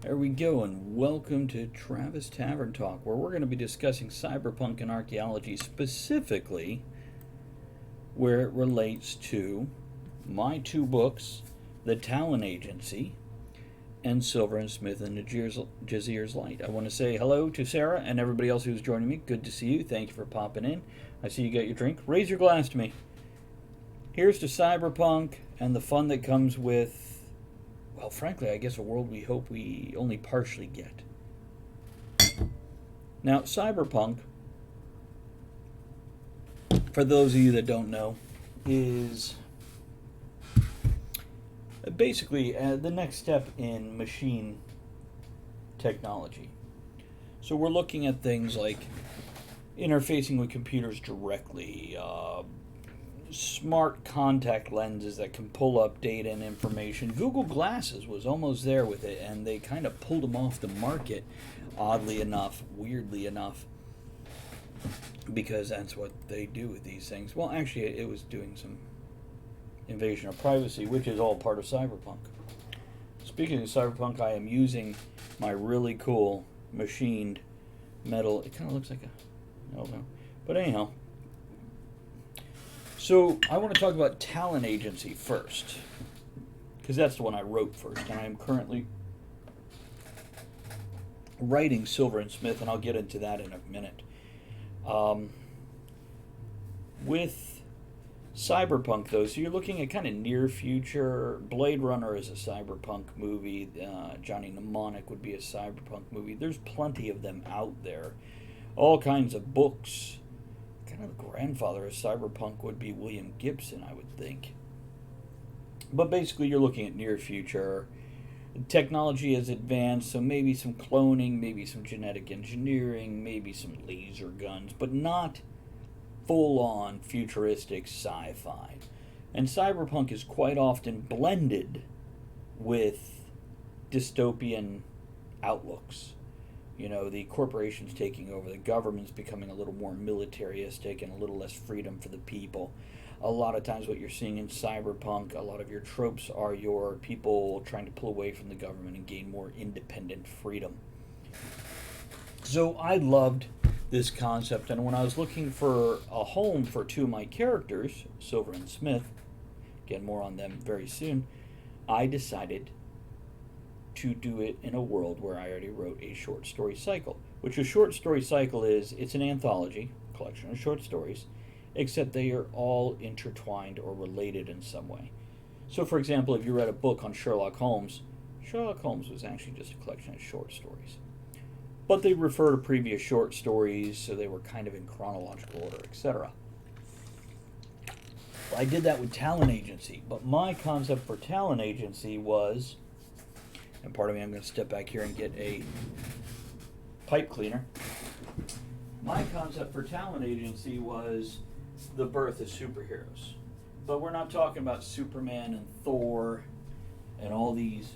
There we go, and welcome to Travis Tavern Talk, where we're going to be discussing cyberpunk and archaeology, specifically where it relates to my two books, The Talon Agency and Silver and Smith and Jazier's Light. I want to say hello to Sarah and everybody else who's joining me. Good to see you. Thank you for popping in. I see you got your drink. Raise your glass to me. Here's to cyberpunk and the fun that comes with, well, frankly, I guess a world we hope we only partially get. Now, cyberpunk, for those of you that don't know, is basically the next step in machine technology. So we're looking at things like interfacing with computers directly, smart contact lenses that can pull up data and information. Google Glasses was almost there with it, and they kind of pulled them off the market, oddly enough, weirdly enough, because that's what they do with these things. Well, actually, it was doing some invasion of privacy, which is all part of cyberpunk. Speaking of cyberpunk, I am using my really cool machined metal. It kind of looks like I don't know. But anyhow, so I want to talk about Talon Agency first, because that's the one I wrote first, and I am currently writing Silver and Smith, and I'll get into that in a minute. With cyberpunk, though, so you're looking at kind of near future. Blade Runner is a cyberpunk movie. Johnny Mnemonic would be a cyberpunk movie. There's plenty of them out there. All kinds of books. Kind of the grandfather of cyberpunk would be William Gibson, I would think. But basically, you're looking at near future. Technology has advanced, so maybe some cloning, maybe some genetic engineering, maybe some laser guns, but not full-on futuristic sci-fi. And cyberpunk is quite often blended with dystopian outlooks. You know, the corporations taking over, the government's becoming a little more militaristic and a little less freedom for the people. A lot of times what you're seeing in cyberpunk, a lot of your tropes are your people trying to pull away from the government and gain more independent freedom. So I loved this concept, and when I was looking for a home for two of my characters, Silver and Smith, again more on them very soon, I decided to do it in a world where I already wrote a short story cycle. Which a short story cycle is, it's an anthology, collection of short stories, except they are all intertwined or related in some way. So for example, if you read a book on Sherlock Holmes was actually just a collection of short stories. But they refer to previous short stories, so they were kind of in chronological order, etc. Well, I did that with Talon Agency, but my concept for Talon Agency was, and part of me, I'm going to step back here and get a pipe cleaner. My concept for Talon Agency was the birth of superheroes. But we're not talking about Superman and Thor and all these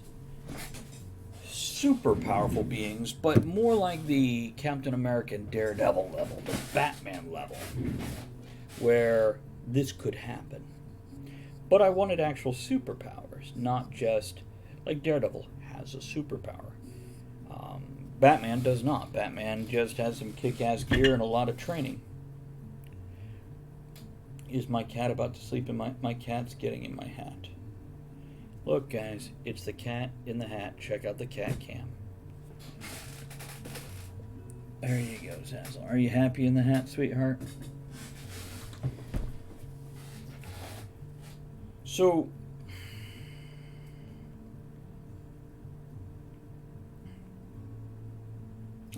super powerful beings, but more like the Captain America and Daredevil level, the Batman level, where this could happen. But I wanted actual superpowers, not just like Daredevil has a superpower. Batman does not. Batman just has some kick-ass gear and a lot of training. Is my cat about to sleep in my cat's getting in my hat? Look, guys, it's the cat in the hat. Check out the cat cam. There you go, Zazzle. Are you happy in the hat, sweetheart? So,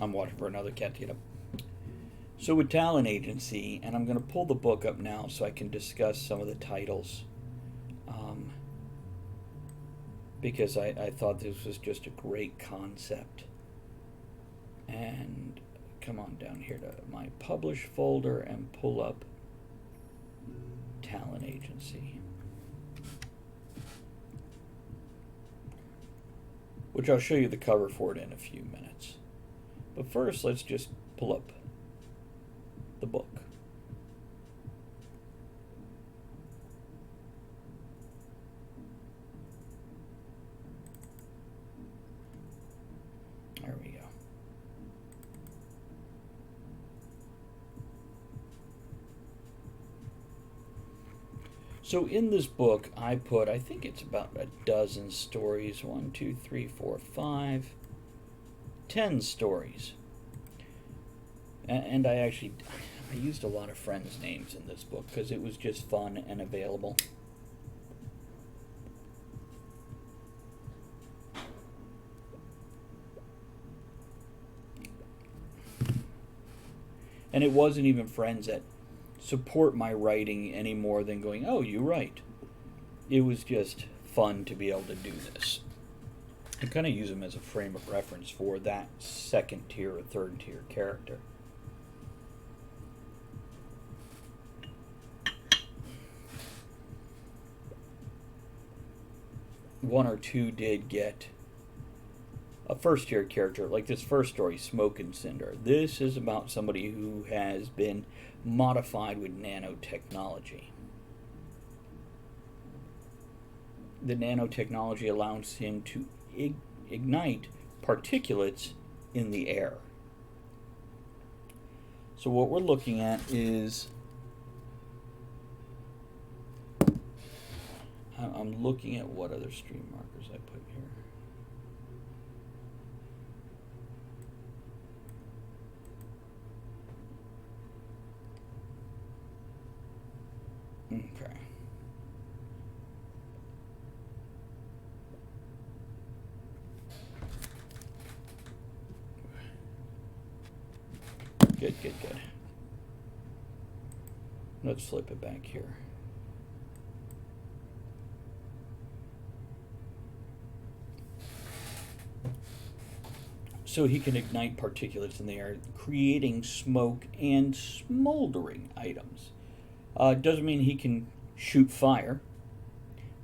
I'm watching for another cat to get up. So with Talon Agency, and I'm going to pull the book up now so I can discuss some of the titles. Because I thought this was just a great concept. And come on down here to my publish folder and pull up Talon Agency. Which I'll show you the cover for it in a few minutes. But first, let's just pull up the book. So in this book, I put, I think it's about a dozen stories. 1, 2, 3, 4, 5, 10 stories. And I used a lot of friends' names in this book because it was just fun and available. And it wasn't even friends that support my writing any more than going, oh, you write. It was just fun to be able to do this. I kind of use them as a frame of reference for that second tier or third tier character. One or two did get a first tier character, like this first story, Smoke and Cinder. This is about somebody who has been modified with nanotechnology. The nanotechnology allows him to ignite particulates in the air. So what we're looking at is, I'm looking at what other stream markers I put here. Okay. Good. Let's flip it back here. So he can ignite particulates in the air, creating smoke and smoldering items. Doesn't mean he can shoot fire.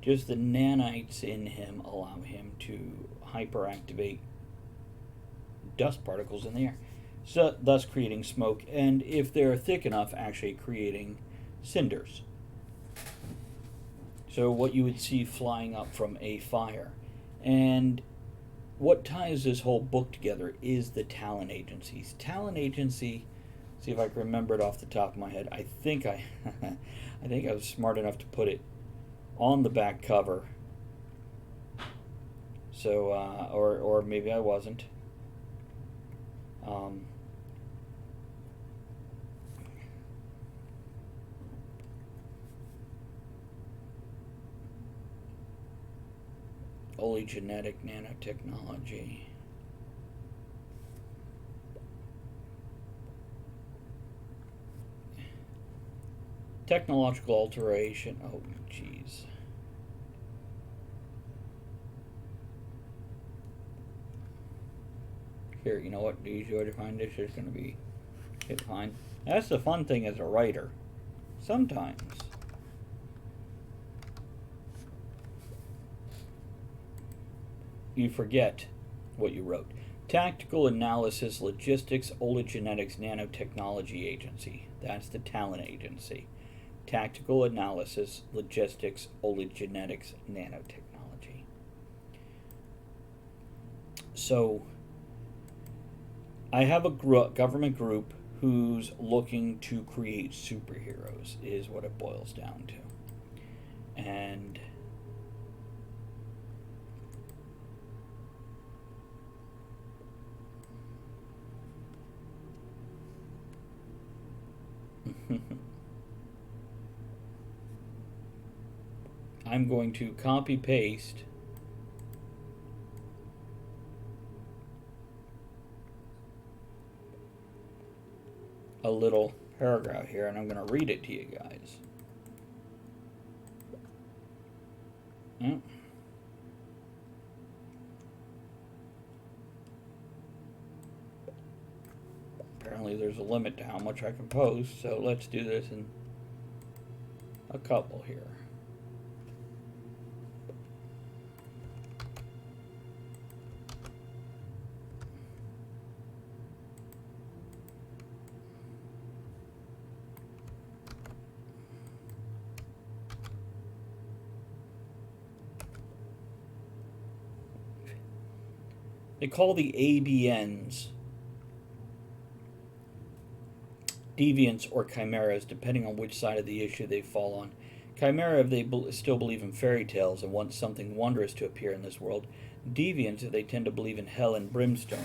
Just the nanites in him allow him to hyperactivate dust particles in the air, so thus creating smoke, and if they're thick enough, actually creating cinders. So what you would see flying up from a fire. And what ties this whole book together is the T.A.L.O.N agencies. T.A.L.O.N agency, see if I can remember it off the top of my head. I think I was smart enough to put it on the back cover. So, or maybe I wasn't. Oleogenetic nanotechnology. Technological alteration. Oh, jeez. Here, you know what? Do you enjoy to find this? Is going to be hit fine. That's the fun thing as a writer. Sometimes you forget what you wrote. Tactical Analysis Logistics Oleogenetics Nanotechnology Agency. That's the T.A.L.O.N agency. Tactical Analysis Logistics Oleogenetics Nanotechnology. So I have a government group who's looking to create superheroes, is what it boils down to. And I'm going to copy paste a little paragraph here, and I'm going to read it to you guys. Apparently there's a limit to how much I can post, so let's do this in a couple here. They call the ABNs deviants or chimeras, depending on which side of the issue they fall on, Chimera if they still believe in fairy tales and want something wondrous to appear in this world. Deviants if they tend to believe in hell and brimstone,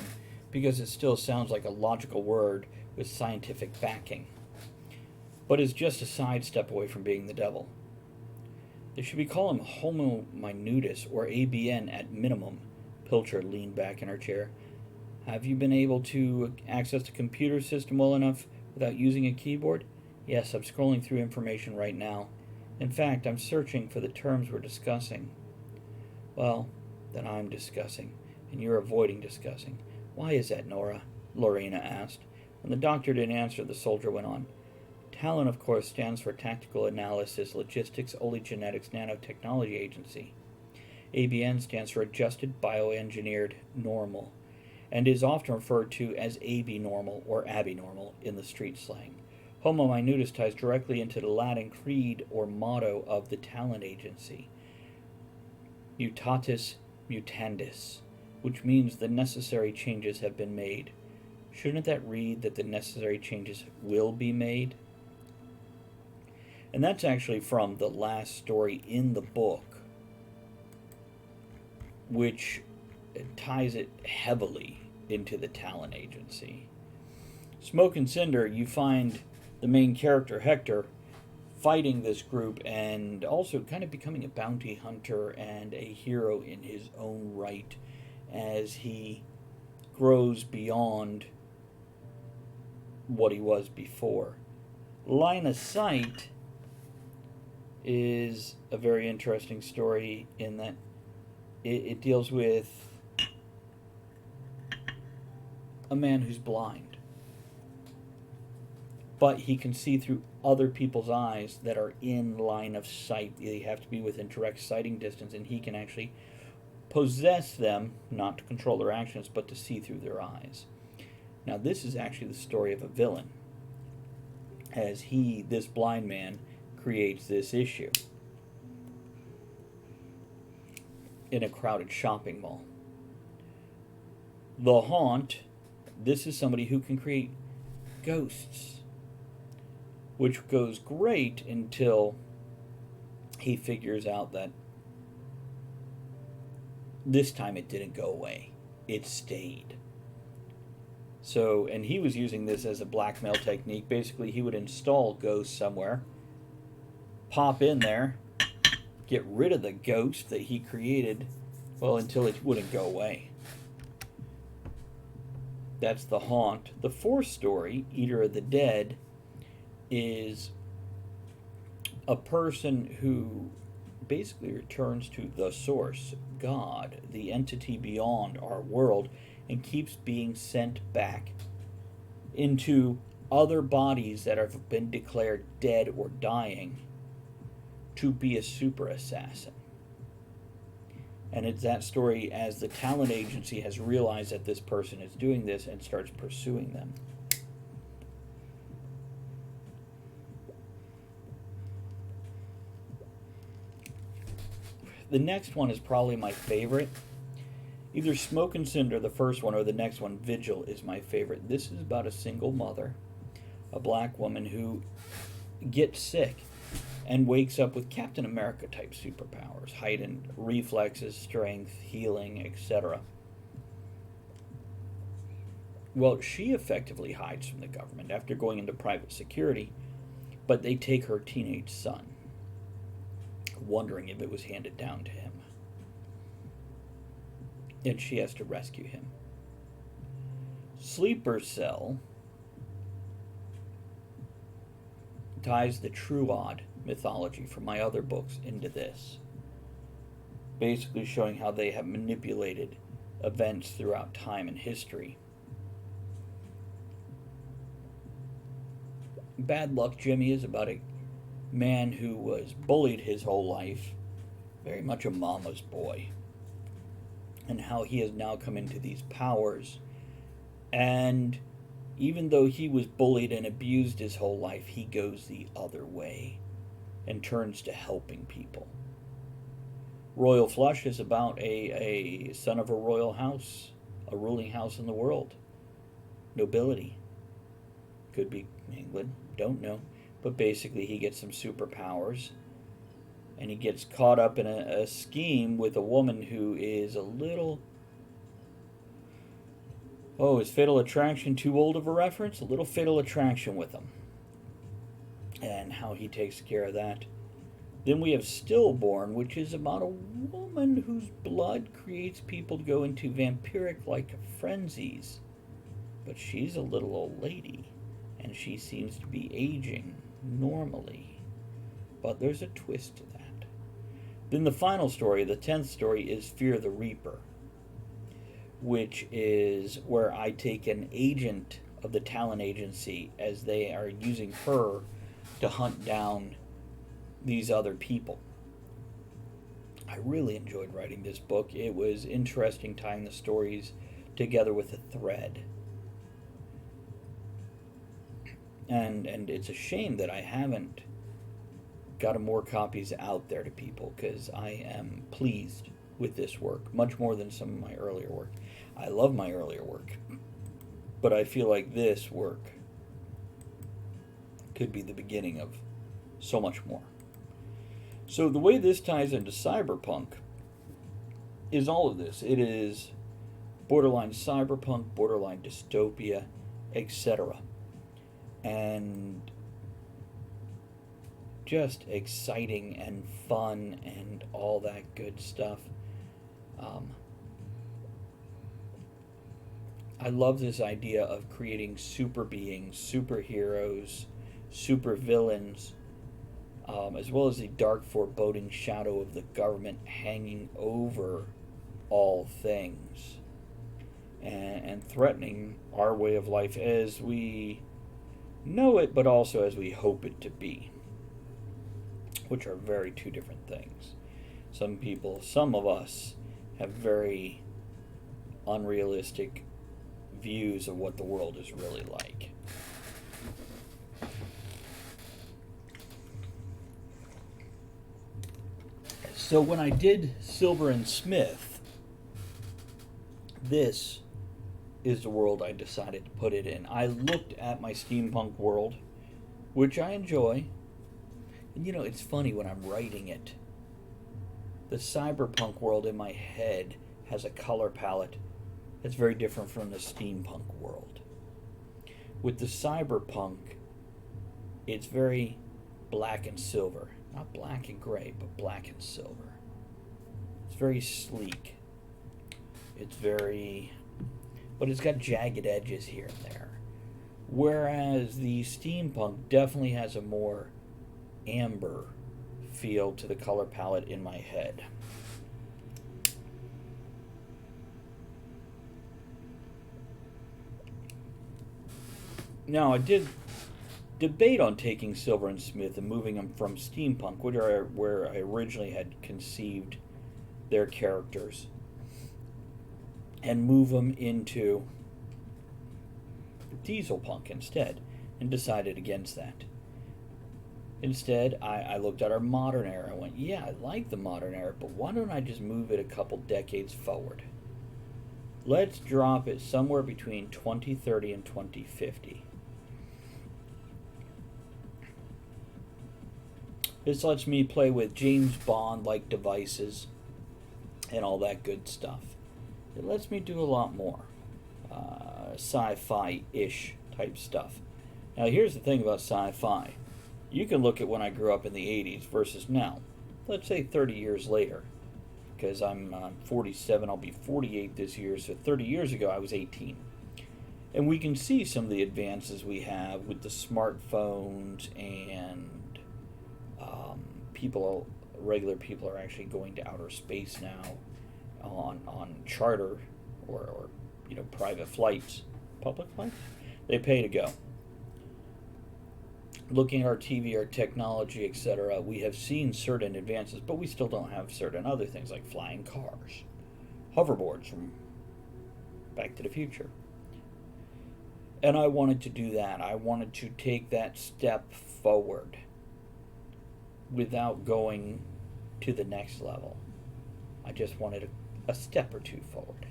because it still sounds like a logical word with scientific backing, but is just a sidestep away from being the devil. They should be calling him Homo minutus or ABN at minimum. Pilcher leaned back in her chair. Have you been able to access the computer system well enough without using a keyboard? Yes, I'm scrolling through information right now. In fact, I'm searching for the terms we're discussing. Well, then I'm discussing, and you're avoiding discussing. Why is that, Nora? Lorena asked. When the doctor didn't answer, the soldier went on. T.A.L.O.N, of course, stands for Tactical Analysis, Logistics, Oleogenetics, Nanotechnology Agency. ABN stands for Adjusted Bioengineered Normal, and is often referred to as AB normal or abnormal in the street slang. Homo minutus ties directly into the Latin creed or motto of the T.A.L.O.N agency, Mutatis Mutandis, which means the necessary changes have been made. Shouldn't that read that the necessary changes will be made? And that's actually from the last story in the book, which ties it heavily into the T.A.L.O.N agency. Smoke and Cinder, you find the main character, Hector, fighting this group and also kind of becoming a bounty hunter and a hero in his own right as he grows beyond what he was before. Line of Sight is a very interesting story in that it deals with a man who's blind, but he can see through other people's eyes that are in line of sight. They have to be within direct sighting distance, and he can actually possess them, not to control their actions, but to see through their eyes. Now, this is actually the story of a villain, as this blind man, creates this issue in a crowded shopping mall. The Haunt, this is somebody who can create ghosts, which goes great until he figures out that this time it didn't go away. It stayed. So, and he was using this as a blackmail technique. Basically, he would install ghosts somewhere, pop in there, get rid of the ghost that he created, well, until it wouldn't go away. That's the Haunt. The fourth story, Eater of the Dead, is a person who basically returns to the source, God, the entity beyond our world, and keeps being sent back into other bodies that have been declared dead or dying to be a super assassin. And it's that story as the T.A.L.O.N agency has realized that this person is doing this and starts pursuing them. The next one is probably my favorite. Either Smoke and Cinder, the first one, or the next one, Vigil, is my favorite. This is about a single mother, a black woman who gets sick and wakes up with Captain America type superpowers, heightened reflexes, strength, healing, etc. Well, she effectively hides from the government after going into private security, but they take her teenage son, wondering if it was handed down to him. And she has to rescue him. Sleeper Cell ties the Truod mythology from my other books into this, basically showing how they have manipulated events throughout time and history. Bad Luck Jimmy is about a man who was bullied his whole life, very much a mama's boy, and how he has now come into these powers, and even though he was bullied and abused his whole life, he goes the other way and turns to helping people. Royal Flush is about a son of a royal house, a ruling house in the world. Nobility. Could be England, don't know. But basically he gets some superpowers and he gets caught up in a scheme with a woman who is a little. Oh, is Fatal Attraction too old of a reference? A little Fatal Attraction with him. And how he takes care of that. Then we have Stillborn, which is about a woman whose blood creates people to go into vampiric-like frenzies. But she's a little old lady, and she seems to be aging normally. But there's a twist to that. Then the final story, the 10th story, is Fear the Reaper, which is where I take an agent of the T.A.L.O.N agency as they are using her to hunt down these other people. I really enjoyed writing this book. It was interesting tying the stories together with a thread. And it's a shame that I haven't gotten more copies out there to people, because I am pleased with this work, much more than some of my earlier work. I love my earlier work, but I feel like this work could be the beginning of so much more. So the way this ties into cyberpunk is all of this. It is borderline cyberpunk, borderline dystopia, etc. And just exciting and fun and all that good stuff. I love this idea of creating super beings, superheroes, super villains, as well as the dark foreboding shadow of the government hanging over all things and threatening our way of life as we know it, but also as we hope it to be, which are very two different things. Some of us have very unrealistic views of what the world is really like. So when I did Silver and Smith, this is the world I decided to put it in. I looked at my steampunk world, which I enjoy. And you know, it's funny when I'm writing it. The cyberpunk world in my head has a color palette that's very different from the steampunk world. With the cyberpunk, it's very black and silver. Not black and gray, but black and silver. It's very sleek. But it's got jagged edges here and there. Whereas the steampunk definitely has a more amber feel to the color palette in my head. Now, I did debate on taking Silver and Smith and moving them from steampunk, where I originally had conceived their characters, and move them into dieselpunk instead, and decided against that. Instead, I looked at our modern era and went, yeah, I like the modern era, but why don't I just move it a couple decades forward? Let's drop it somewhere between 2030 and 2050. This lets me play with James Bond-like devices and all that good stuff. It lets me do a lot more sci-fi-ish type stuff. Now, here's the thing about sci-fi. You can look at when I grew up in the 80s versus now. Let's say 30 years later. Because I'm 47, I'll be 48 this year, so 30 years ago I was 18. And we can see some of the advances we have with the smartphones, and regular people are actually going to outer space now on charter or private flights, public flights. They pay to go. Looking at our TV, our technology, etc., we have seen certain advances, but we still don't have certain other things like flying cars, hoverboards from Back to the Future. And I wanted to do that. I wanted to take that step forward without going to the next level. I just wanted a step or two forward.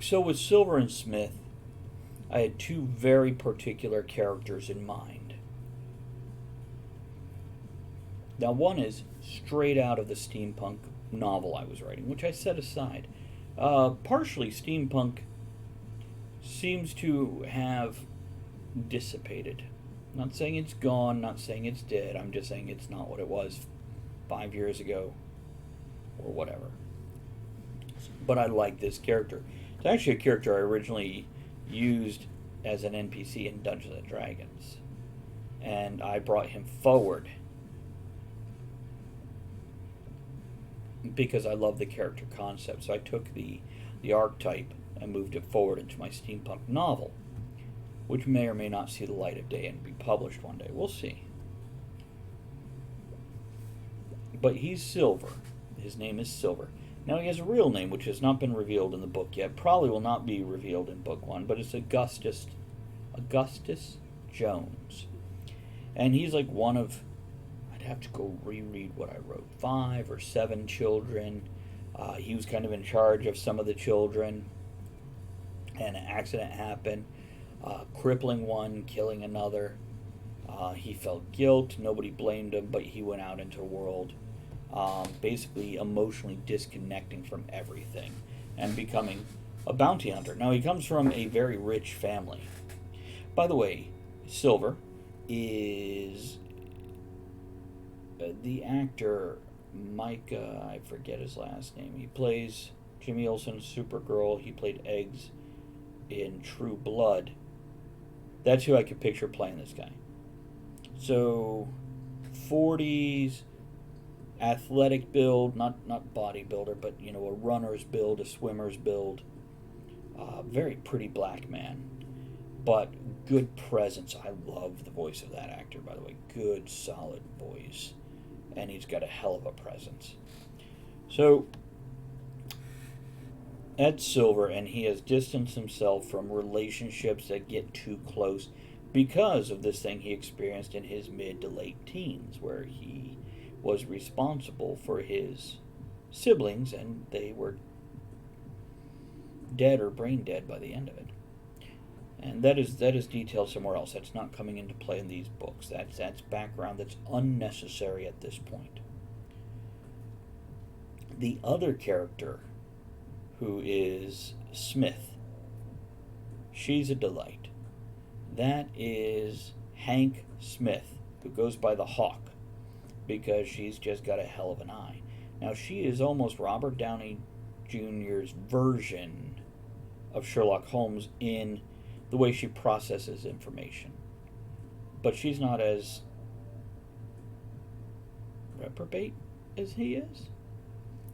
So with Silver and Smith, I had two very particular characters in mind. Now, one is straight out of the steampunk novel I was writing, which I set aside. Partially, steampunk seems to have dissipated. Not saying it's gone, not saying it's dead, I'm just saying it's not what it was 5 years ago or whatever. But I like this character. It's actually a character I originally used as an NPC in Dungeons and Dragons. And I brought him forward because I love the character concept. So I took the archetype and moved it forward into my steampunk novel, which may or may not see the light of day and be published one day. We'll see. But he's Silver. His name is Silver. Now he has a real name, which has not been revealed in the book yet. Probably will not be revealed in book one, but it's Augustus Jones. And he's like one of, I'd have to go reread what I wrote, 5 or 7 children. He was kind of in charge of some of the children. And an accident happened, crippling one, killing another. He felt guilt. Nobody blamed him, but he went out into the world, basically emotionally disconnecting from everything and becoming a bounty hunter. Now, he comes from a very rich family. By the way, Silver is the actor Micah, I forget his last name. He plays Jimmy Olsen's Supergirl. He played Eggs in True Blood. That's who I could picture playing this guy. So, 40s, athletic build, not bodybuilder, but a runner's build, a swimmer's build. Very pretty black man, but good presence. I love the voice of that actor, by the way. Good, solid voice, and he's got a hell of a presence. So, Ed Silver, and he has distanced himself from relationships that get too close because of this thing he experienced in his mid to late teens, where he was responsible for his siblings, and they were dead or brain dead by the end of it. And that is detailed somewhere else. That's not coming into play in these books. That's background that's unnecessary at this point. The other character, who is Smith, she's a delight. That is Hank Smith, who goes by the Hawk, because she's just got a hell of an eye. Now, she is almost Robert Downey Jr.'s version of Sherlock Holmes in the way she processes information. But she's not as reprobate as he is.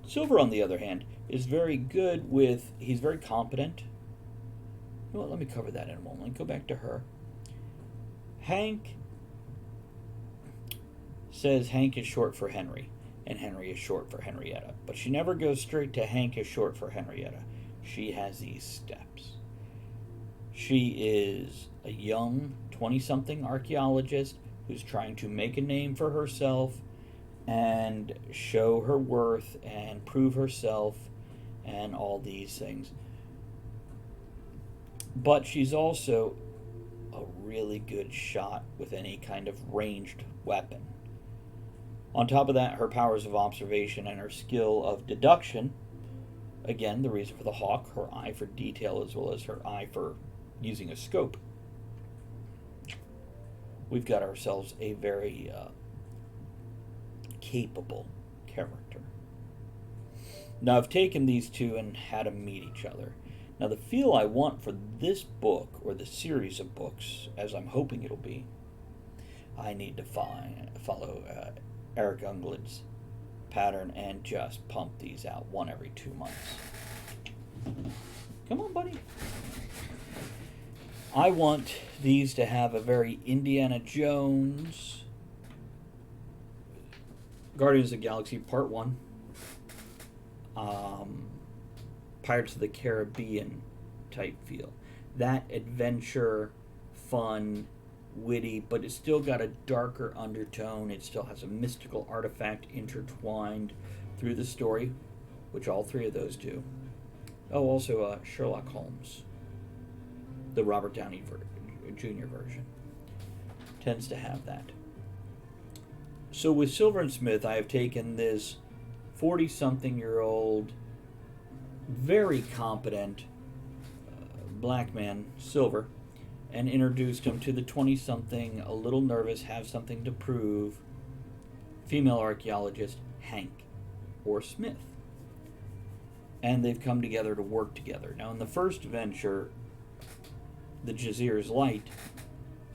Silver, on the other hand, is very good with, he's very competent. You know what, let me cover that in a moment. Go back to her. Hank says Hank is short for Henry, and Henry is short for Henrietta. But she never goes straight to Hank is short for Henrietta. She has these steps. She is a young 20-something archaeologist who's trying to make a name for herself and show her worth and prove herself and all these things. But she's also a really good shot with any kind of ranged weapon. On top of that, her powers of observation and her skill of deduction, again, the reason for the Hawk, her eye for detail as well as her eye for using a scope. We've got ourselves a very capable character. Now, I've taken these two and had them meet each other. Now, the feel I want for this book, or the series of books, as I'm hoping it'll be, I need to follow Eric Unglad's pattern and just pump these out one every 2 months. Come on, buddy. I want these to have a very Indiana Jones, Guardians of the Galaxy Part 1, Pirates of the Caribbean type feel. That adventure, fun, witty, but it's still got a darker undertone. It still has a mystical artifact intertwined through the story, which all three of those do. Oh, also Sherlock Holmes, the Robert Downey Jr. version, tends to have that. So with Silver and Smith, I have taken this 40-something-year-old, very competent black man, Silver, and introduced him to the 20-something, a little nervous, have something to prove, female archaeologist, Hank, or Smith. And they've come together to work together. Now, in the first venture, the Jazir's Light,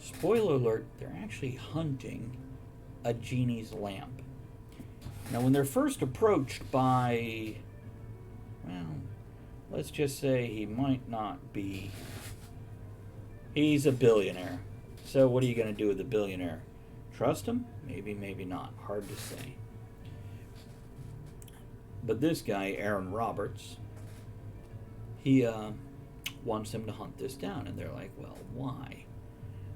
spoiler alert, they're actually hunting a genie's lamp. Now, when they're first approached by, well, let's just say he might not be, he's a billionaire. So what are you going to do with a billionaire? Trust him? Maybe, maybe not. Hard to say. But this guy, Aaron Roberts, he wants them to hunt this down. And they're like, well, why?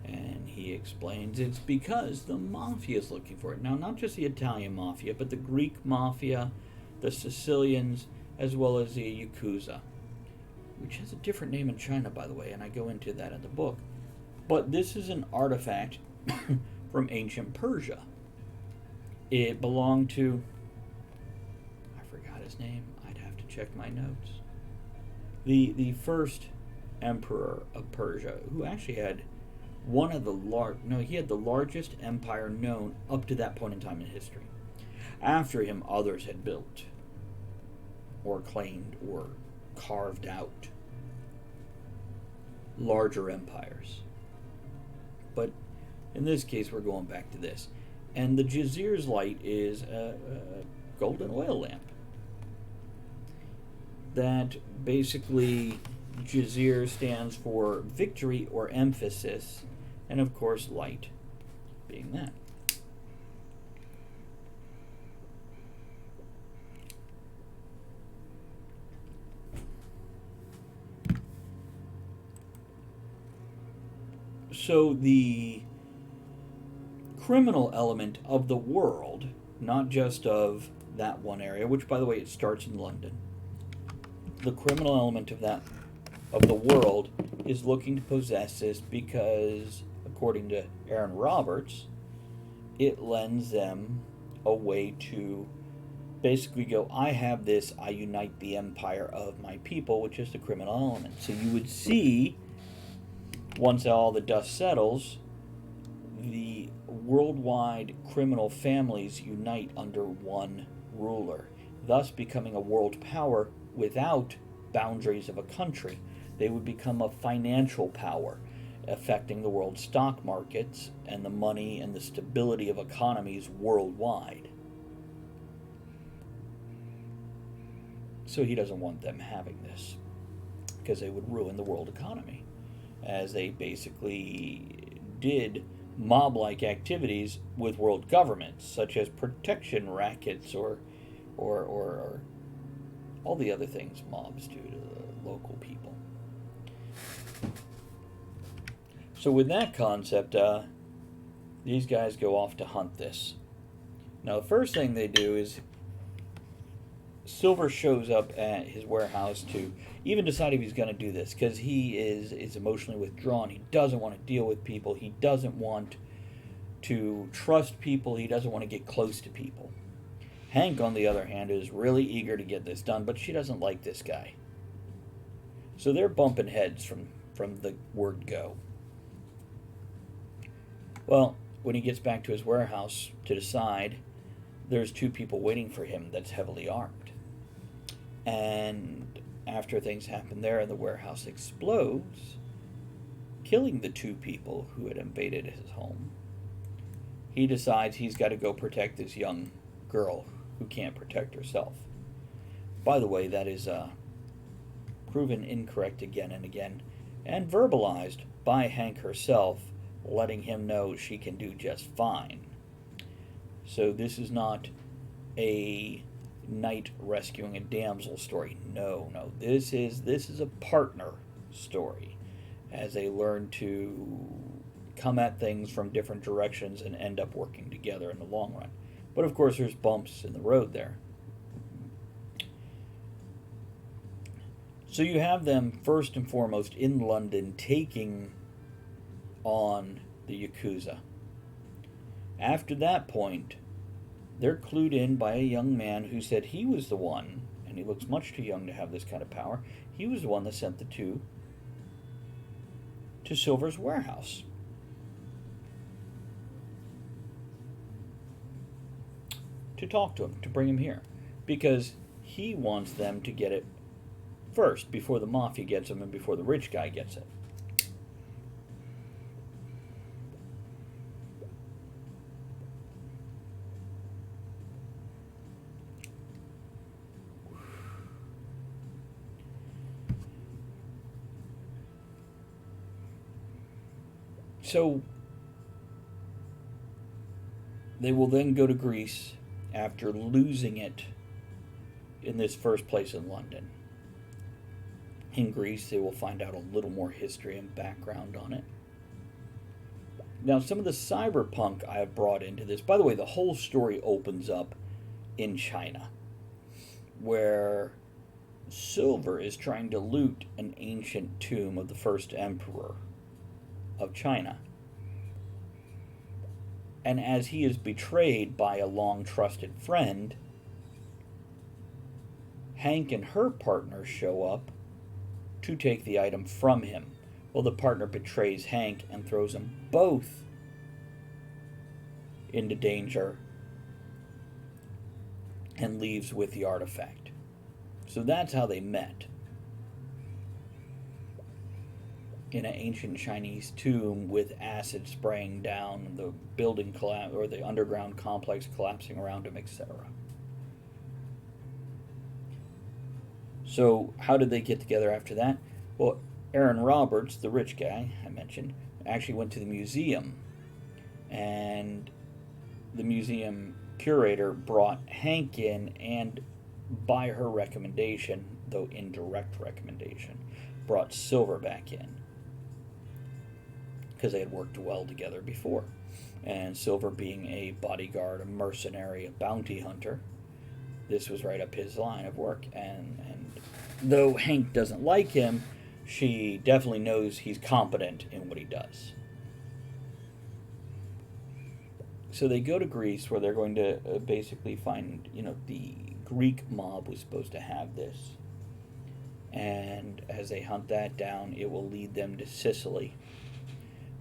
And he explains it's because the mafia is looking for it. Now, not just the Italian mafia, but the Greek mafia, the Sicilians, as well as the Yakuza, which has a different name in China, by the way, and I go into that in the book. But this is an artifact from ancient Persia. It belonged to, I forgot his name. I'd have to check my notes. The first emperor of Persia, who actually had one of the he had the largest empire known up to that point in time in history. After him, others had built or claimed or carved out larger empires. But in this case, we're going back to this. And the Jazir's Light is a golden oil lamp that basically Jazeer stands for victory or emphasis, and of course light being that. So the criminal element of the world, not just of that one area, which by the way it starts in London, the criminal element of the world is looking to possess this because, according to Aaron Roberts, it lends them a way to basically go, I have this, I unite the empire of my people, which is the criminal element. So you would see, once all the dust settles, the worldwide criminal families unite under one ruler, thus becoming a world power without boundaries of a country. They would become a financial power, affecting the world stock markets and the money and the stability of economies worldwide. So he doesn't want them having this, because they would ruin the world economy, as they basically did mob-like activities with world governments, such as protection rackets or all the other things mobs do to the local people. So with that concept, these guys go off to hunt this. Now, the first thing they do is Silver shows up at his warehouse to even decide if he's going to do this, because he is emotionally withdrawn. He doesn't want to deal with people. He doesn't want to trust people. He doesn't want to get close to people. Hank, on the other hand, is really eager to get this done, but she doesn't like this guy. So they're bumping heads from the word go. Well, when he gets back to his warehouse to decide, there's two people waiting for him that's heavily armed. And after things happen there and the warehouse explodes, killing the two people who had invaded his home, he decides he's got to go protect this young girl who can't protect herself. By the way, that is proven incorrect again and again, and verbalized by Hank herself, letting him know she can do just fine. So this is not a knight rescuing a damsel story. No. This is a partner story, as they learn to come at things from different directions and end up working together in the long run. But of course, there's bumps in the road there. So you have them first and foremost in London taking on the Yakuza. After that point, they're clued in by a young man who said he was the one, and he looks much too young to have this kind of power, he was the one that sent the two to Silver's warehouse. To talk to him, to bring him here. Because he wants them to get it first, before the mafia gets them and before the rich guy gets it. So they will then go to Greece after losing it in this first place in London. In Greece, they will find out a little more history and background on it. Now, some of the cyberpunk I have brought into this, by the way, the whole story opens up in China, where Silver is trying to loot an ancient tomb of the first emperor of China. And as he is betrayed by a long trusted friend, Hank and her partner show up to take the item from him. Well, the partner betrays Hank and throws them both into danger and leaves with the artifact. So that's how they met. In an ancient Chinese tomb with acid spraying down, the building or the underground complex collapsing around him, etc. So how did they get together after that? Well, Aaron Roberts, the rich guy I mentioned, actually went to the museum, and the museum curator brought Hank in, and by her recommendation, though indirect recommendation, brought Silver back in, because they had worked well together before. And Silver being a bodyguard, a mercenary, a bounty hunter, this was right up his line of work. And though Hank doesn't like him, she definitely knows he's competent in what he does. So they go to Greece, where they're going to basically find, the Greek mob was supposed to have this. And as they hunt that down, it will lead them to Sicily,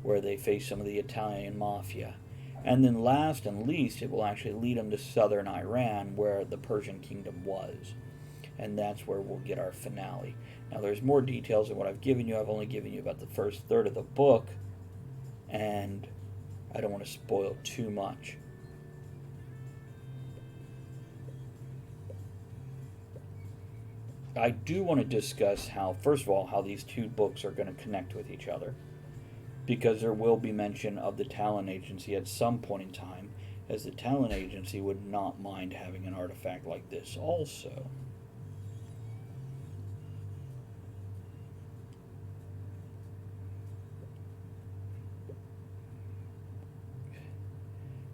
where they face some of the Italian mafia. And then last and least, it will actually lead them to southern Iran, where the Persian kingdom was. And that's where we'll get our finale. Now, there's more details than what I've given you. I've only given you about the first third of the book, and I don't want to spoil too much. I do want to discuss how, first of all, how these two books are going to connect with each other, because there will be mention of the T.A.L.O.N agency at some point in time, as the T.A.L.O.N agency would not mind having an artifact like this also.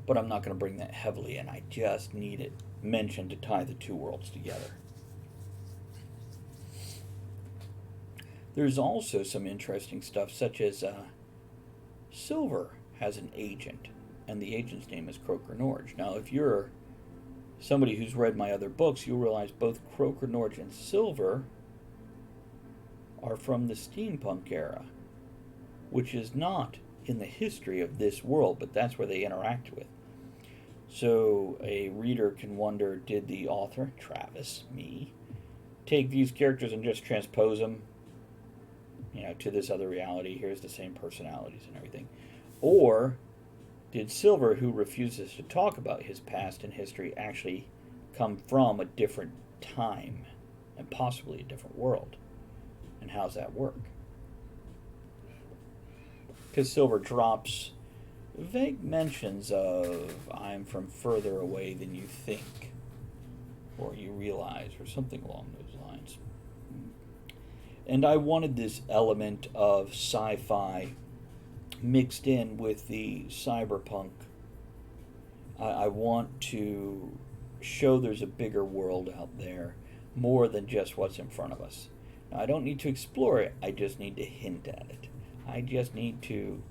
But I'm not going to bring that heavily in. I just need it mentioned to tie the two worlds together. There's also some interesting stuff, such as Silver has an agent, and the agent's name is Croker Norge. Now, if you're somebody who's read my other books, you'll realize both Croker Norge and Silver are from the steampunk era, which is not in the history of this world, but that's where they interact with. So a reader can wonder, did the author, Travis, me, take these characters and just transpose them, to this other reality? Here's the same personalities and everything. Or did Silver, who refuses to talk about his past and history, actually come from a different time and possibly a different world? And how's that work? Because Silver drops vague mentions of, I'm from further away than you think, or you realize, or something along those lines. And I wanted this element of sci-fi mixed in with the cyberpunk. I want to show there's a bigger world out there, more than just what's in front of us. I don't need to explore it, I just need to hint at it. I just need to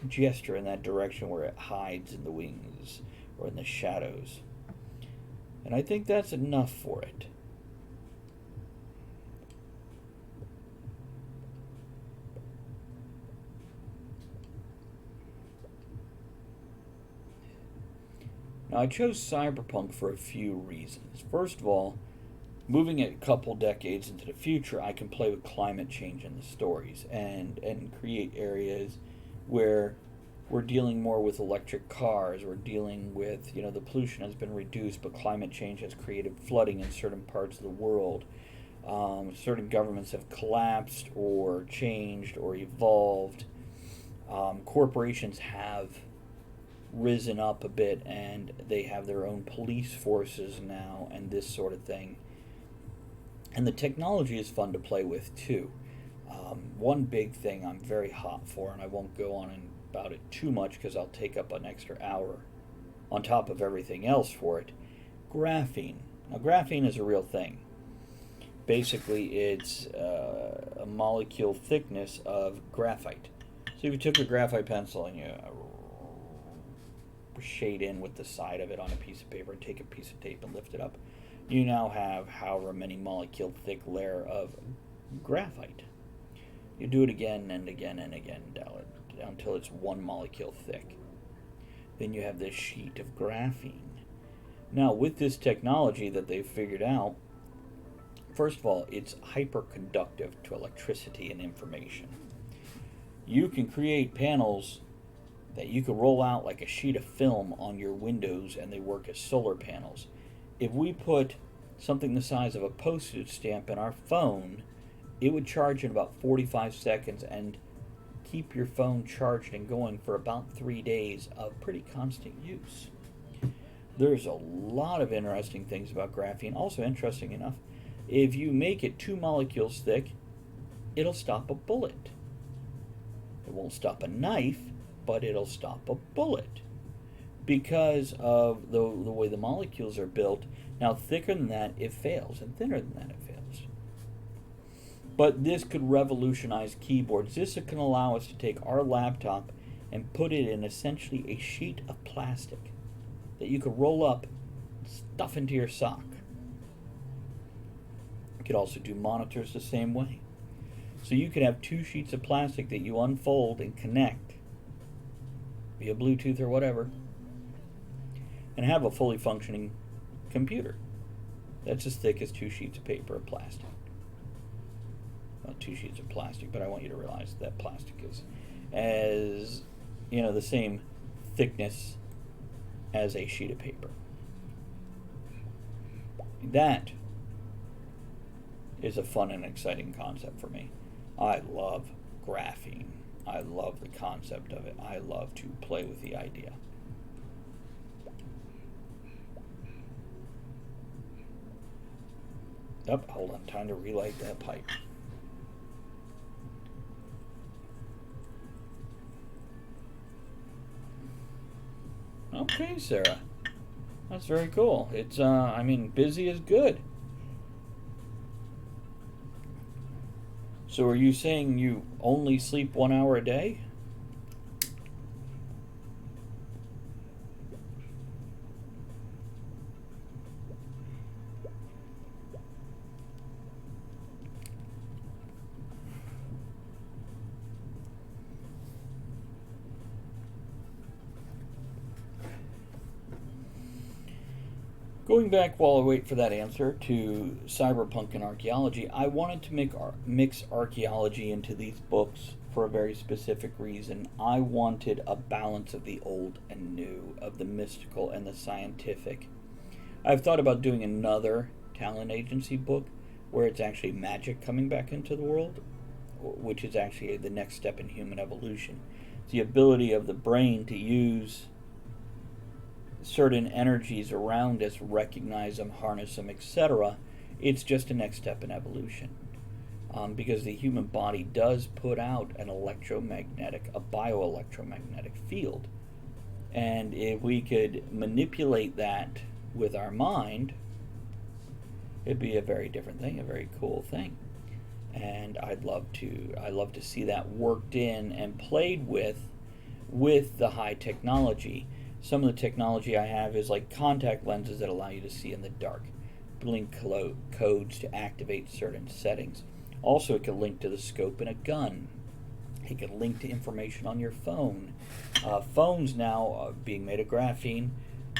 gesture in that direction where it hides in the wings or in the shadows. And I think that's enough for it. Now, I chose Cyberpunk for a few reasons. First of all, moving a couple decades into the future, I can play with climate change in the stories and create areas where we're dealing more with electric cars. We're dealing with, the pollution has been reduced, but climate change has created flooding in certain parts of the world. Certain governments have collapsed or changed or evolved. Corporations have risen up a bit and they have their own police forces now and this sort of thing. And the technology is fun to play with too. One big thing I'm very hot for, and I won't go on about it too much because I'll take up an extra hour on top of everything else for it. Graphene. Now, graphene is a real thing. Basically, it's a molecule thickness of graphite. So if you took a graphite pencil and you shade in with the side of it on a piece of paper and take a piece of tape and lift it up, you now have however many molecule thick layer of graphite. You do it again and again and again down until it's one molecule thick. Then you have this sheet of graphene. Now, with this technology that they've figured out, first of all, it's hyperconductive to electricity and information. You can create panels that you could roll out like a sheet of film on your windows and they work as solar panels. If we put something the size of a postage stamp in our phone, it would charge in about 45 seconds and keep your phone charged and going for about 3 days of pretty constant use. There's a lot of interesting things about graphene. Also, interesting enough, if you make it 2 molecules thick, it'll stop a bullet. It won't stop a knife, but it'll stop a bullet because of the way the molecules are built. Now, thicker than that, it fails, and thinner than that, it fails. But this could revolutionize keyboards. This can allow us to take our laptop and put it in essentially a sheet of plastic that you could roll up, stuff into your sock. You could also do monitors the same way. So you could have 2 sheets of plastic that you unfold and connect via Bluetooth or whatever, and have a fully functioning computer that's as thick as 2 sheets of paper of plastic. Well, 2 sheets of plastic, but I want you to realize that plastic is as, the same thickness as a sheet of paper. That is a fun and exciting concept for me. I love graphene. I love the concept of it. I love to play with the idea. Hold on. Time to relight that pipe. Okay, Sarah. That's very cool. It's, busy is good. So are you saying you only sleep 1 hour a day? Going back while I wait for that answer to Cyberpunk and Archaeology, I wanted to mix archaeology into these books for a very specific reason. I wanted a balance of the old and new, of the mystical and the scientific. I've thought about doing another talent agency book where it's actually magic coming back into the world, which is actually the next step in human evolution. It's the ability of the brain to use certain energies around us, recognize them, harness them, etc. It's just a next step in evolution. Because the human body does put out a bioelectromagnetic field. And if we could manipulate that with our mind, it'd be a very different thing, a very cool thing. and I love to see that worked in and played with the high technology. Some of the technology I have is like contact lenses that allow you to see in the dark, blink codes to activate certain settings. Also, it can link to the scope in a gun. It can link to information on your phone. Phones now, being made of graphene,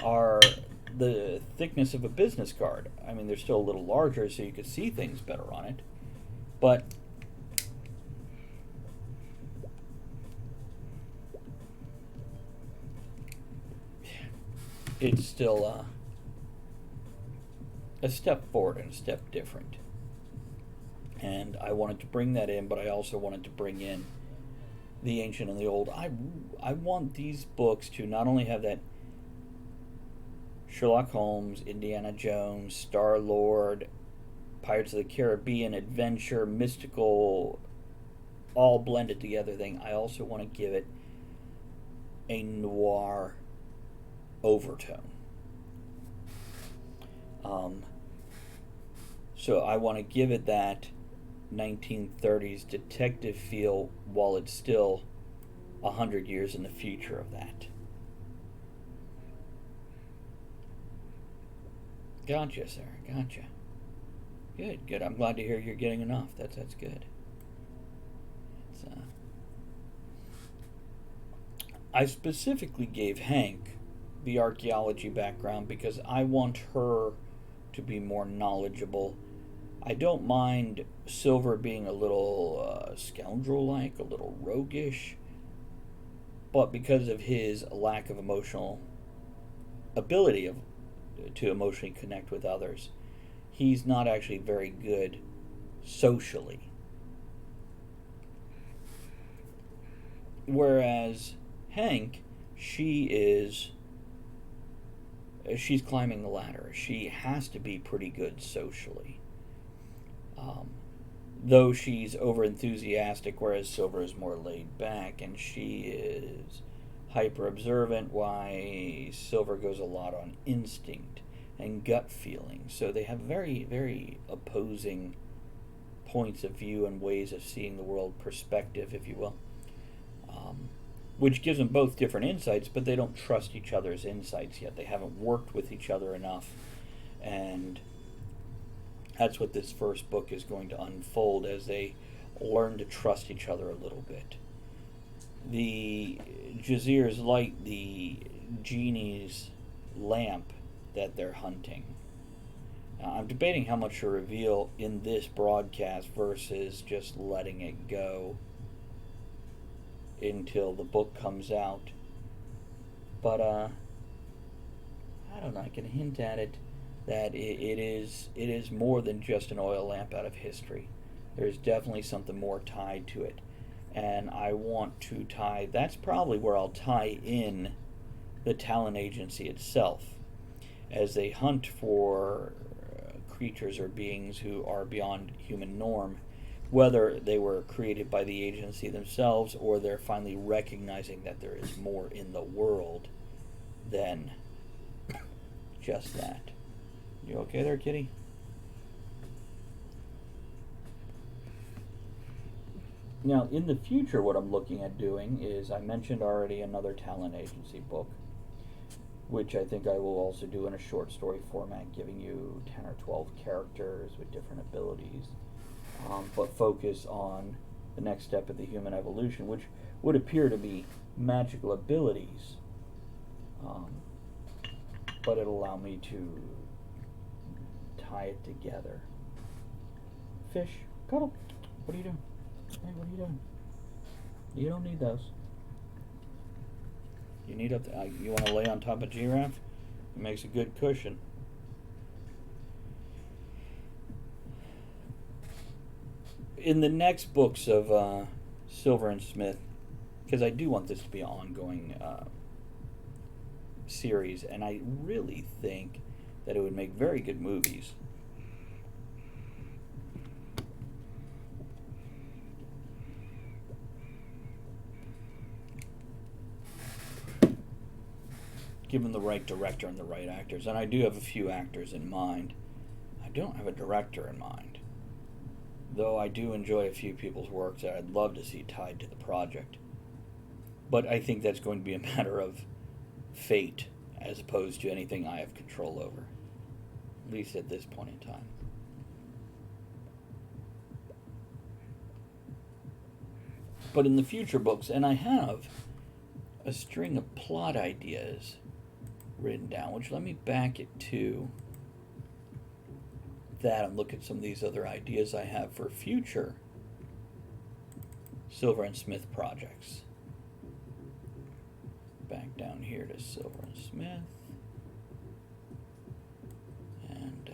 are the thickness of a business card. I mean, they're still a little larger, so you can see things better on it. But it's still a step forward and a step different. And I wanted to bring that in, but I also wanted to bring in the ancient and the old. I want these books to not only have that Sherlock Holmes, Indiana Jones, Star-Lord, Pirates of the Caribbean, adventure, mystical, all blended together thing. I also want to give it a noir overtone. So I want to give it that 1930s detective feel while it's still 100 years in the future of that. Gotcha, sir. Gotcha. Good, good. I'm glad to hear you're getting enough. That's good. It's, I specifically gave Hank the archaeology background because I want her to be more knowledgeable. I don't mind Silver being a little scoundrel-like, a little roguish, but because of his lack of emotional ability to emotionally connect with others, he's not actually very good socially. Whereas Hank, she's climbing the ladder. She has to be pretty good socially. Though she's over enthusiastic, whereas Silver is more laid back, and she is hyper observant, why Silver goes a lot on instinct and gut feeling. So they have very, very opposing points of view and ways of seeing the world, perspective, if you will, which gives them both different insights, but they don't trust each other's insights yet. They haven't worked with each other enough, and that's what this first book is going to unfold as they learn to trust each other a little bit. The Jazir's light, the genie's lamp that they're hunting. Now, I'm debating how much to reveal in this broadcast versus just letting it go until the book comes out. But I don't know, I can hint at it that it is more than just an oil lamp out of history. There's definitely something more tied to it. And I want to tie, that's probably where I'll tie in the T.A.L.O.N agency itself as they hunt for creatures or beings who are beyond human norm, whether they were created by the agency themselves or they're finally recognizing that there is more in the world than just that. You okay there, kitty? Now, in the future, what I'm looking at doing is, I mentioned already another T.A.L.O.N agency book, which I think I will also do in a short story format, giving you 10 or 12 characters with different abilities, but focus on the next step of the human evolution, which would appear to be magical abilities, but it'll allow me to tie it together. Fish, cuddle. What are you doing? Hey, what are you doing? You don't need those. You need you want to lay on top of giraffe? It makes a good cushion. In the next books of Silver and Smith, because I do want this to be an ongoing series, and I really think that it would make very good movies. Given the right director and the right actors. And I do have a few actors in mind. I don't have a director in mind. though I do enjoy a few people's work that I'd love to see tied to the project. But I think that's going to be a matter of fate as opposed to anything I have control over, at least at this point in time. But in the future books, and I have a string of plot ideas written down, which let me back it to that and look at some of these other ideas I have for future Silver and Smith projects. Back down here to Silver and Smith. And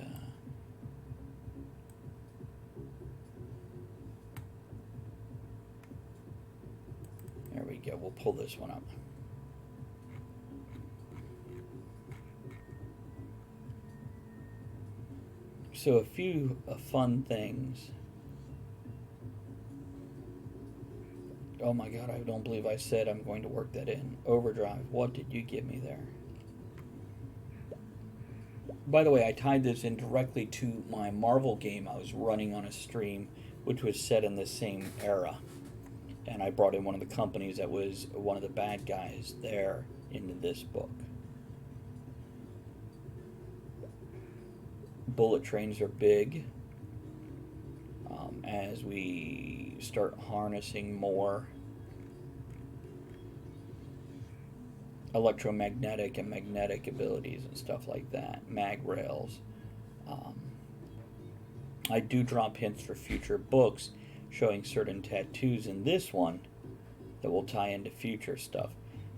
there we go. We'll pull this one up. So a few fun things. Oh my god, I don't believe I said I'm going to work that in. Overdrive, what did you give me there? By the way, I tied this in directly to my Marvel game I was running on a stream, which was set in the same era. And I brought in one of the companies that was one of the bad guys there into this book. Bullet trains are big. As we start harnessing more electromagnetic and magnetic abilities and stuff like that, mag rails. I do drop hints for future books showing certain tattoos in this one that will tie into future stuff.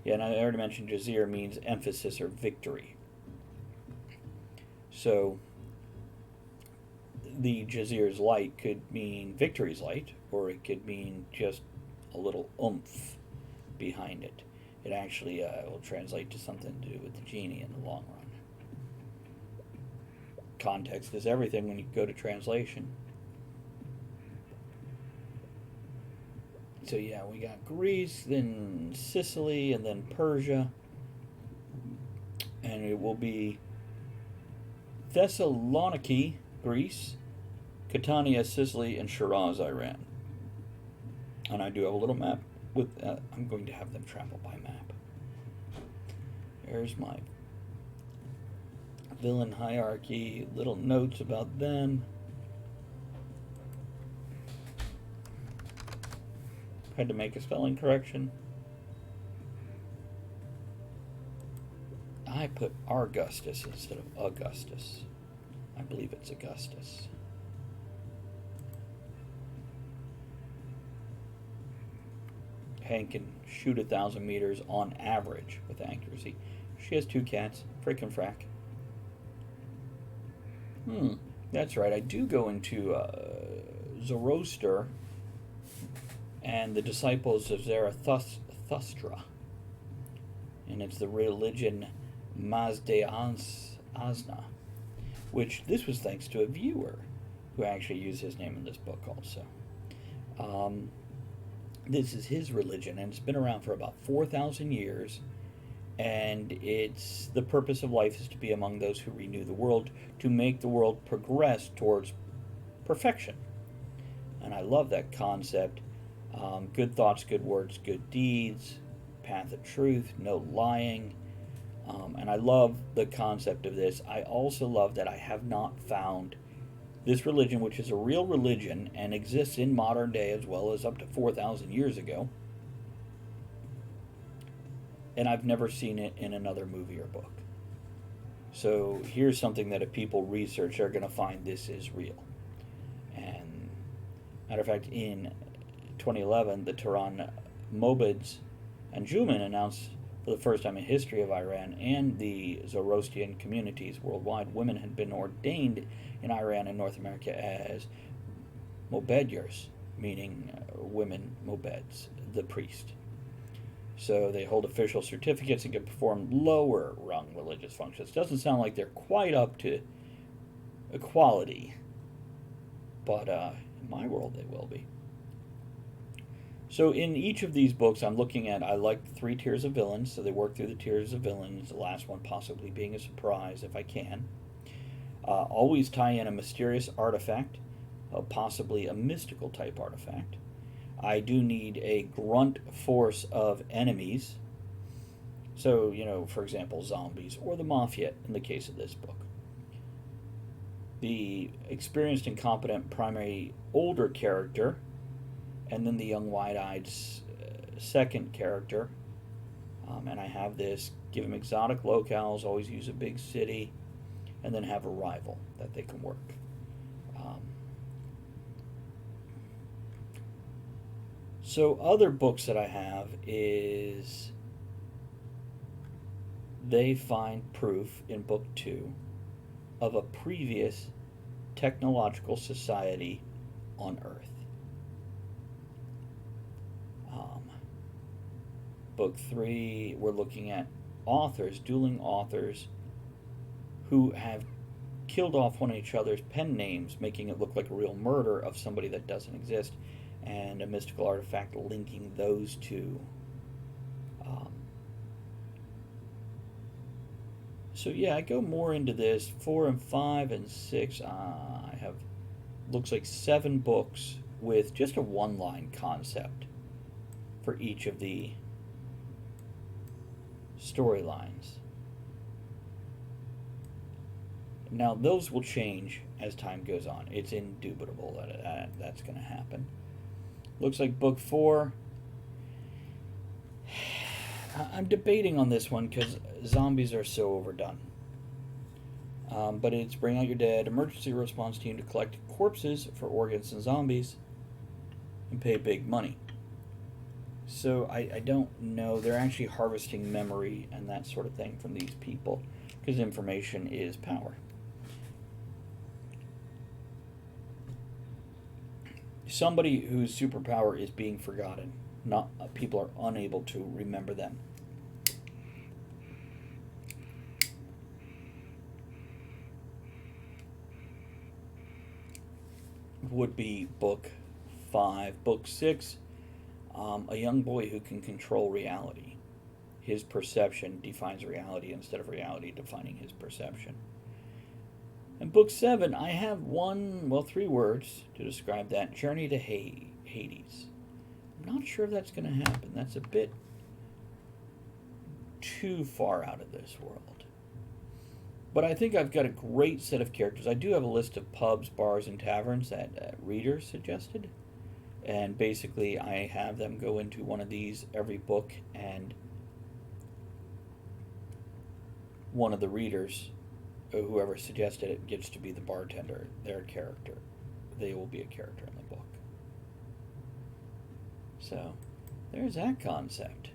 Yeah, and I already mentioned Jazeer means emphasis or victory. So the Jazir's light could mean victory's light, or it could mean just a little oomph behind it. It actually will translate to something to do with the genie in the long run. Context is everything when you go to translation. So yeah, we got Greece, then Sicily, and then Persia. And it will be Thessaloniki, Greece, Catania, Sicily, and Shiraz, Iran. And I do have a little map with I'm going to have them travel by map. There's my villain hierarchy, little notes about them. Had to make a spelling correction. I put Argustus instead of Augustus. I believe it's Augustus. Hank can shoot 1,000 meters on average with accuracy. She has 2 cats. Frickin' frack. That's right. I do go into Zoroaster and the disciples of Zarathustra. And it's the religion Mazda-Azna, which this was thanks to a viewer who actually used his name in this book also. This is his religion, and it's been around for about 4,000 years, and it's the purpose of life is to be among those who renew the world, to make the world progress towards perfection. And I love that concept. Good thoughts, good words, good deeds, path of truth, no lying. And I love the concept of this. I also love that I have not found this religion, which is a real religion and exists in modern day as well as up to 4,000 years ago. And I've never seen it in another movie or book. So here's something that if people research, they're going to find this is real. And matter of fact, in 2011, the Tehran Mobids and Juman announced for the first time in history of Iran and the Zoroastrian communities worldwide, women had been ordained in Iran and North America as Mobedyars, meaning women Mobeds, the priest. So they hold official certificates and can perform lower rung religious functions. Doesn't sound like they're quite up to equality, but in my world they will be. So in each of these books I'm looking at, I like 3 tiers of villains, so they work through the tiers of villains, the last one possibly being a surprise if I can. Always tie in a mysterious artifact, possibly a mystical type artifact. I do need a grunt force of enemies. So, for example, zombies or the Mafia in the case of this book. The experienced and competent primary older character, and then the young wide-eyed second character. And I have this, give them exotic locales, always use a big city, and then have a rival that they can work. So other books that I have is they find proof in book 2 of a previous technological society on Earth. Book 3, we're looking at dueling authors who have killed off one of each other's pen names, making it look like a real murder of somebody that doesn't exist, and a mystical artifact linking those two. So yeah, I go more into this. 4 and 5 and 6, I have, looks like 7 books with just a one-line concept for each of the storylines. Now those will change as time goes on. It's indubitable that that's going to happen. Looks like book 4. I'm debating on this one because zombies are so overdone. But it's Bring Out Your Dead, emergency response team to collect corpses for organs and zombies and pay big money. So I don't know. They're actually harvesting memory and that sort of thing from these people because information is power. Somebody whose superpower is being forgotten. Not people are unable to remember them. Would be book 5. Book 6, a young boy who can control reality. His perception defines reality instead of reality defining his perception. In book 7, I have 3 words to describe that. Journey to Hades. I'm not sure if that's going to happen. That's a bit too far out of this world. But I think I've got a great set of characters. I do have a list of pubs, bars, and taverns that readers suggested. And basically, I have them go into one of these every book, and one of the readers, whoever suggested it, gets to be the bartender, their character. They will be a character in the book. So, there's that concept.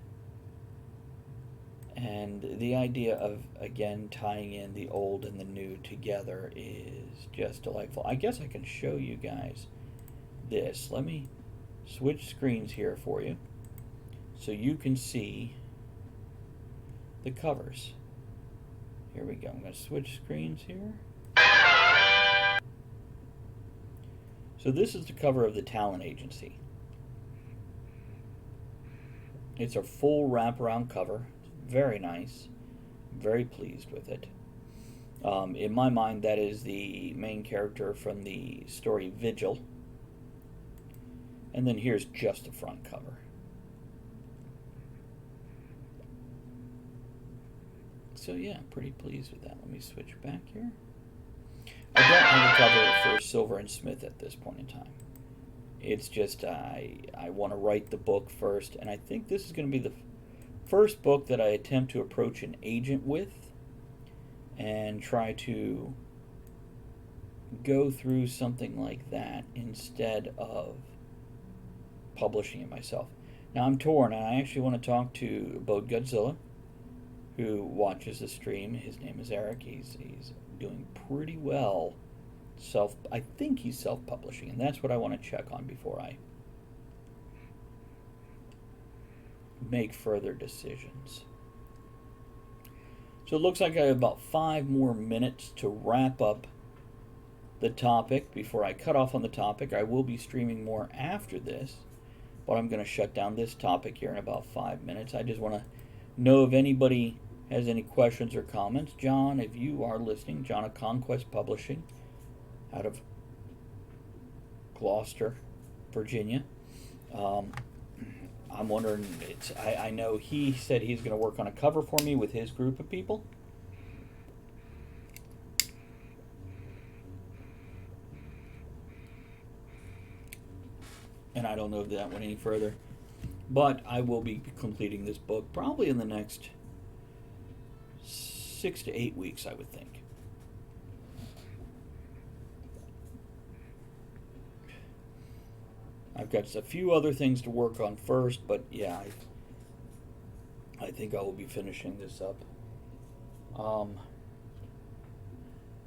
And the idea of, again, tying in the old and the new together is just delightful. I guess I can show you guys this. Let me switch screens here for you so you can see the covers. Here we go. I'm going to switch screens here. So this is the cover of the T.A.L.O.N agency. It's a full wraparound cover. Very nice. Very pleased with it. In my mind, that is the main character from the story Vigil. And then here's just the front cover. So yeah, pretty pleased with that. Let me switch back here. I don't have a cover for Silver and Smith at this point in time. It's just I want to write the book first, and I think this is going to be the first book that I attempt to approach an agent with and try to go through something like that instead of publishing it myself. Now I'm torn, and I actually want to talk to Bode Godzilla, who watches the stream. His name is Eric. He's doing pretty well. I think he's self-publishing, and that's what I want to check on before I make further decisions. So it looks like I have about 5 more minutes to wrap up the topic before I cut off on the topic. I will be streaming more after this, but I'm going to shut down this topic here in about 5 minutes. I just want to know if anybody has any questions or comments. John, if you are listening, John of Conquest Publishing out of Gloucester, Virginia. I'm wondering, I know he said he's going to work on a cover for me with his group of people. And I don't know if that went any further. But I will be completing this book probably in the next 6 to 8 weeks, I would think. I've got a few other things to work on first, but yeah, I think I will be finishing this up.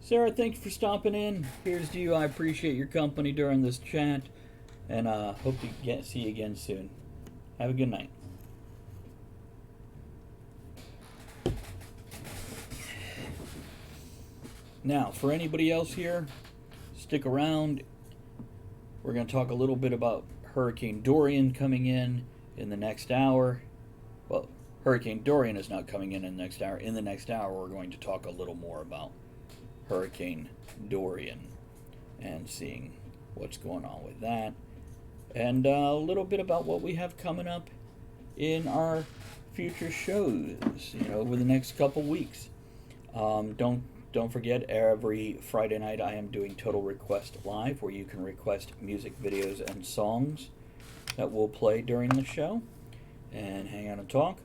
Sarah, thank you for stopping in. Here's to you. I appreciate your company during this chat, and hope to see you again soon. Have a good night. Now, for anybody else here, stick around. We're going to talk a little bit about Hurricane Dorian coming in the next hour. Well, Hurricane Dorian is not coming in the next hour. In the next hour, we're going to talk a little more about Hurricane Dorian and seeing what's going on with that. And a little bit about what we have coming up in our future shows, over the next couple weeks. Don't forget, every Friday night I am doing Total Request Live, where you can request music videos and songs that we'll play during the show and hang out and talk.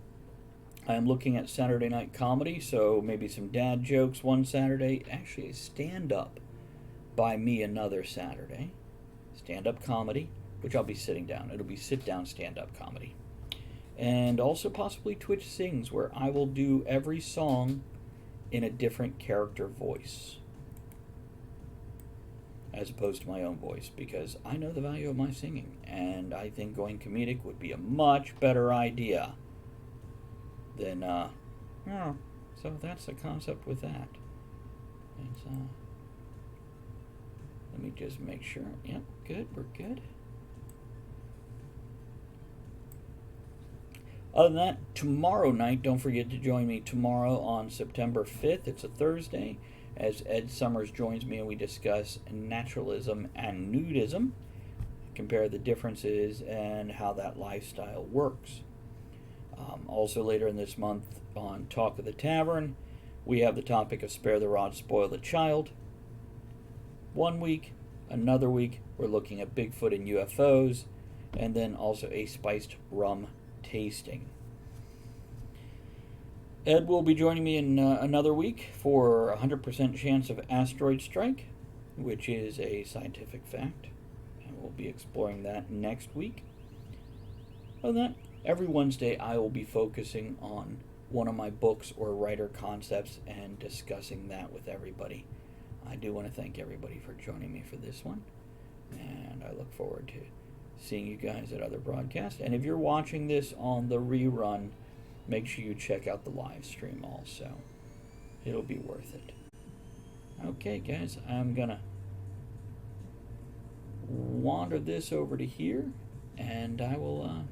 I am looking at Saturday night comedy, so maybe some dad jokes one Saturday. Actually, a stand-up by me another Saturday. Stand-up comedy, which I'll be sitting down. It'll be sit-down stand-up comedy. And also possibly Twitch Sings, where I will do every song in a different character voice, as opposed to my own voice, because I know the value of my singing, and I think going comedic would be a much better idea than, so that's the concept with that. It's, let me just make sure. Yep, good, we're good. Other than that, tomorrow night, don't forget to join me tomorrow on September 5th. It's a Thursday, as Ed Summers joins me and we discuss naturalism and nudism, compare the differences and how that lifestyle works. Also later in this month on Talk of the Tavern, we have the topic of Spare the Rod, Spoil the Child. 1 week, another week, we're looking at Bigfoot and UFOs, and then also a spiced rum tasting. Ed will be joining me in another week for 100% chance of asteroid strike, which is a scientific fact, and we'll be exploring that next week. Other than that, every Wednesday I will be focusing on one of my books or writer concepts and discussing that with everybody. I do want to thank everybody for joining me for this one, and I look forward to seeing you guys at other broadcasts. And if you're watching this on the rerun, make sure you check out the live stream also. It'll be worth it. Okay, guys, I'm gonna wander this over to here, and I will